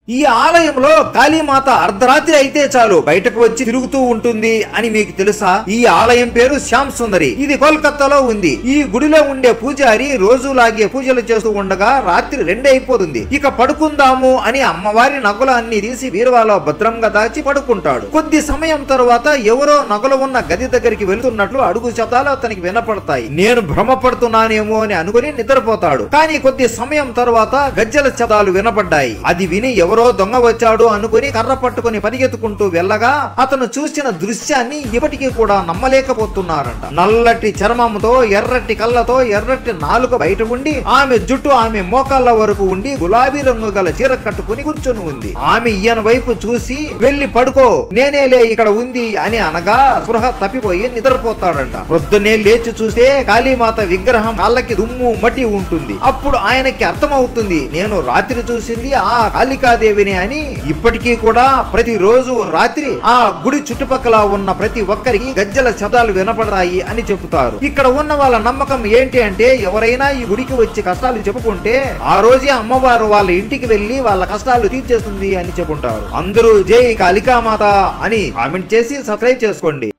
ఈ ఆలయంలో కాళీమాత అర్ధరాత్రి అయితే చాలు బయటకు వచ్చి తిరుగుతూ ఉంటుంది అని మీకు తెలుసా? ఈ ఆలయం పేరు శ్యామ్ సుందరి. ఇది కోల్కతాలో ఉంది. ఈ గుడిలో ఉండే పూజారి రోజులాగే పూజలు చేస్తూ ఉండగా రాత్రి 2 అయిపోతుంది. ఇక పడుకుందాము అని అమ్మవారి నగలు అన్ని తీసి బీరువాలో భద్రంగా దాచి పడుకుంటాడు. కొద్ది సమయం తరువాత ఎవరో నగలు ఉన్న గది దగ్గరికి వెళ్తున్నట్లు అడుగు శబ్దాలు అతనికి వినపడతాయి. నేను భ్రమపడుతున్నానేమో అని అనుకుని నిద్రపోతాడు. కానీ కొద్ది సమయం తరువాత గజ్జల శబ్దాలు వినపడ్డాయి. అది విని ఎవరో దొంగ వచ్చాడు అనుకుని కర్ర పట్టుకుని పరిగెత్తుకుంటూ వెళ్ళగా అతను చూసిన దృశ్యాన్ని ఇప్పటికీ కూడా నమ్మలేకపోతున్నారంట. నల్లటి చర్మంతో ఎర్రటి కళ్ళతో ఎర్రటి నాలుక బయట ఉండి ఆమె జుట్టు ఆమె మోకాళ్ళ వరకు ఉండి గులాబీ రంగు గల చీర కట్టుకుని కూర్చొని ఉంది. ఆమె ఈయన వైపు చూసి వెళ్లి పడుకో నేనేలే ఇక్కడ ఉంది అని అనగా స్పృహ తప్పిపోయి నిద్రపోతాడంట. పొద్దునే లేచి చూస్తే కాళీమాత విగ్రహం కాళ్ళకి దుమ్ము మట్టి ఉంటుంది. అప్పుడు ఆయనకి అర్థమవుతుంది నేను రాత్రి చూసింది ఆ కాళికాదేవిని అని. ఇప్పటికీ కూడా ప్రతిరోజు రాత్రి ఆ గుడి చుట్టుపక్కల ఉన్న ప్రతి ఒక్కరికి గజ్జల శబ్దాలు వినపడతాయి అని చెబుతారు. ఇక్కడ ఉన్న వాళ్ళ నమ్మకం ఏంటి అంటే ఎవరైనా ఈ గుడికి వచ్చి కష్టాలు చెప్పుకుంటే ఆ రోజే అమ్మవారు వాళ్ళ ఇంటికి వెళ్లి వాళ్ళ కష్టాలు తీర్చేస్తుంది అని చెప్పుకుంటారు. అందరూ జై కాళికామాత అని కామెంట్ చేసి సబ్స్క్రైబ్ చేసుకోండి.